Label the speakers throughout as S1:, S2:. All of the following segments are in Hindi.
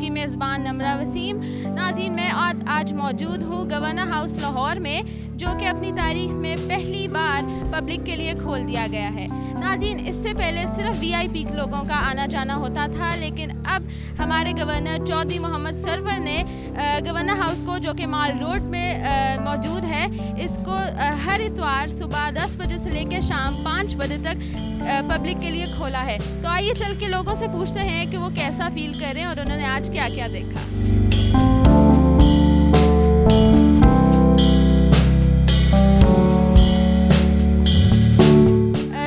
S1: आपकी मेज़बान नमरा वसीम। नाज़रीन, मैं आज मौजूद हूँ गवर्नर हाउस लाहौर में, जो कि अपनी तारीख में पहली बार पब्लिक के लिए खोल दिया गया है। नाज़रीन, इससे पहले सिर्फ VIP लोगों का आना जाना होता था, लेकिन अब हमारे गवर्नर चौधरी मोहम्मद सरवर ने गवर्नर हाउस को, जो कि माल रोड में मौजूद है, इसको हर इतवार सुबह 10 बजे से लेकर शाम 5 बजे तक पब्लिक के लिए खोला है। तो आइए चल के लोगों से पूछते हैं कि वो कैसा फील कर रहे हैं और उन्होंने आज क्या क्या देखा।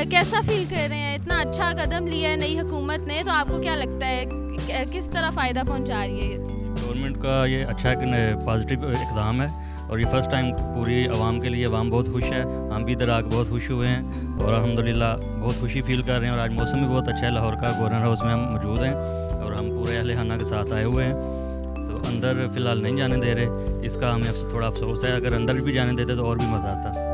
S1: कैसा फील कर रहे हैं? इतना अच्छा कदम लिया है नई हुकूमत ने, तो आपको क्या लगता है किस तरह फ़ायदा पहुंचा रही है?
S2: गवर्नमेंट का ये अच्छा पॉजिटिव इक़दाम है और ये फ़र्स्ट टाइम पूरी आवाम के लिए, आवाम बहुत खुश है। हम भी इधर आकर बहुत खुश हुए हैं और अल्हम्दुलिल्लाह बहुत खुशी फील कर रहे हैं। और आज मौसम भी बहुत अच्छा है लाहौर का। गवर्नर हाउस में हम मौजूद हैं और हम पूरे अहले खाना के साथ आए हुए हैं। तो अंदर फ़िलहाल नहीं जाने दे रहे, इसका हमें थोड़ा अफसोस है। अगर अंदर भी जाने देते तो और भी मज़ा आता।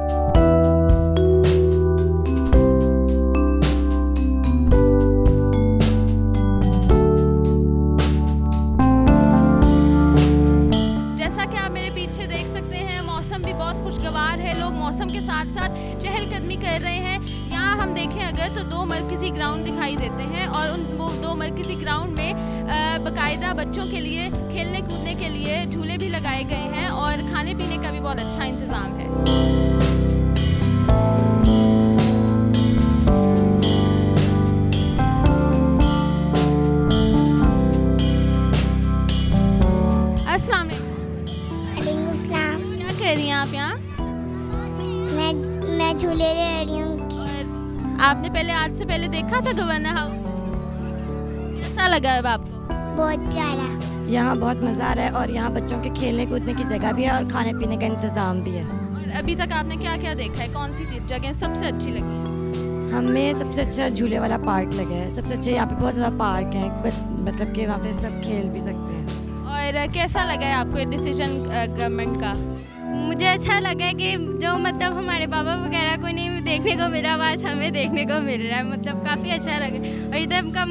S1: भी बहुत खुशगवार है, लोग मौसम के साथ साथ चहलकदमी कर रहे हैं। यहाँ हम देखें अगर तो 2 मरकज़ी ग्राउंड दिखाई देते हैं और उन 2 मरकज़ी ग्राउंड में बाकायदा बच्चों के लिए खेलने कूदने के लिए झूले भी लगाए गए हैं और खाने पीने का भी बहुत अच्छा इंतज़ाम है। अस्सलाम वालेकुम। क्या कर रही हैं आप यहाँ?
S3: मैं झूले ले रही हूँ।
S1: और आपने आज से पहले देखा था गवर्नर हाउस? कैसा लगा अब आपको?
S3: बहुत प्यारा।
S4: यहाँ बहुत मज़ा आ रहा है और यहाँ बच्चों के खेलने कूदने की जगह भी है और खाने पीने का इंतज़ाम भी है।
S1: और अभी तक आपने क्या क्या देखा है? कौन सी जगह सबसे अच्छी लगी है?
S4: हमें सबसे अच्छा झूले वाला पार्क लगा है। सबसे अच्छा यहाँ पे बहुत ज़्यादा पार्क हैं, मतलब कि वहाँ पे सब खेल भी सकते हैं।
S1: और कैसा लगा है आपको ये डिसीजन गवर्नमेंट का?
S5: मुझे अच्छा लगा कि जो मतलब हमारे बाबा वगैरह को नहीं देखने को मिला, आज हमें देखने को मिल रहा है। मतलब काफ़ी अच्छा लगा और इधर का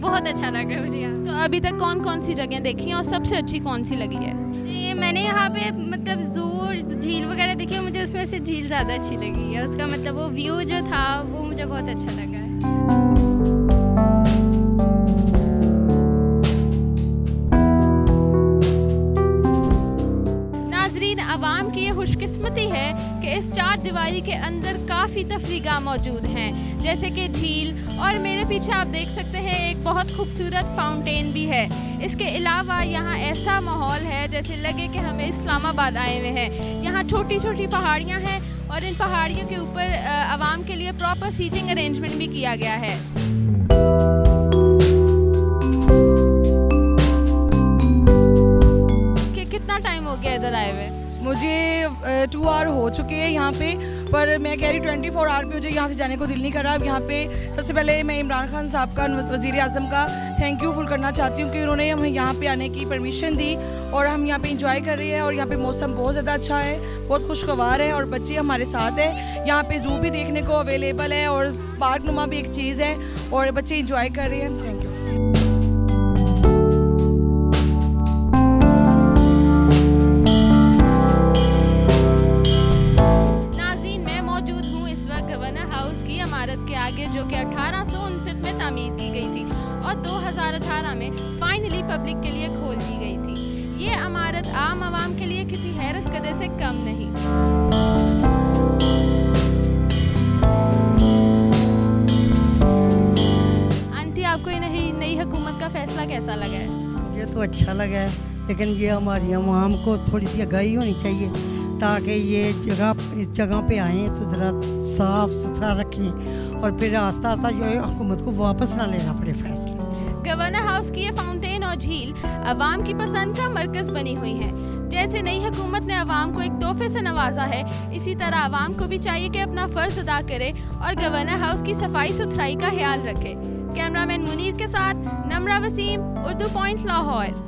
S5: बहुत अच्छा लग रहा है मुझे यहाँ।
S1: तो अभी तक कौन कौन सी जगह देखी हैं और सबसे अच्छी कौन सी लगी है?
S5: जी, मैंने यहाँ पे मतलब ज़ू और झील वगैरह देखी, मुझे उसमें से झील ज़्यादा अच्छी लगी है। उसका मतलब वो व्यू जो था वो मुझे बहुत अच्छा लगा है।
S1: आवाम की ये खुशकिस्मती है कि इस 4 दीवारी के अंदर काफ़ी तफरीगाह मौजूद हैं, जैसे कि झील, और मेरे पीछे आप देख सकते हैं एक बहुत खूबसूरत फाउंटेन भी है। इसके अलावा यहाँ ऐसा माहौल है जैसे लगे कि हमें इस्लामाबाद आए हुए हैं। यहाँ छोटी छोटी पहाड़ियाँ हैं और इन पहाड़ियों के ऊपर आवाम के लिए प्रॉपर सीटिंग अरेंजमेंट भी किया गया है। कितना टाइम हो गया इधर आए हुए?
S6: मुझे 2 आवर हो चुके हैं यहाँ पे, पर मैं कह रही 24 आवर पे मुझे यहाँ से जाने को दिल नहीं कर रहा। अब यहाँ पे सबसे पहले मैं इमरान खान साहब का, वज़ीर आज़म का थैंक यू फुल करना चाहती हूँ कि उन्होंने हमें यहाँ पे आने की परमिशन दी और हम यहाँ पे इंजॉय कर रहे हैं। और यहाँ पे मौसम बहुत ज़्यादा अच्छा है, बहुत खुशगवार है और बच्चे हमारे साथ हैं। यहाँ पे ज़ू भी देखने को अवेलेबल है और पार्क नुमा भी एक चीज़ है और बच्चे इंजॉय कर रहे हैं। Thank you.
S1: के आगे, जो कि 1859 में तामीर की गई थी और 2018 में फाइनली पब्लिक के लिए खोल दी गई थी। ये इमारत आम आवाम के लिए किसी हैरत कदर से कम नहीं। आंटी, आपको ये नई हुकूमत का फैसला कैसा लगा है?
S7: मुझे तो अच्छा लगा है, लेकिन ये हमारी आवाम को थोड़ी सी आगाही होनी चाहिए ताकि ये इस जगह पे आएँ तो ज़रा साफ़ सुथरा रखें और फिर आस्ता आस्ता जो है हुकूमत को वापस ना लेना पड़े फैसला।
S1: गवर्नर हाउस की ये फाउंटेन और झील अवाम की पसंद का मरकज़ बनी हुई है। जैसे नई हुकूमत ने अवाम को एक तोहफे से नवाजा है, इसी तरह अवाम को भी चाहिए कि अपना फ़र्ज़ अदा करे और गवर्नर हाउस की सफाई सुथराई का ख्याल रखे। कैमरामैन मुनीर के साथ नमरा वसीम, उर्दू पॉइंट, लाहौर।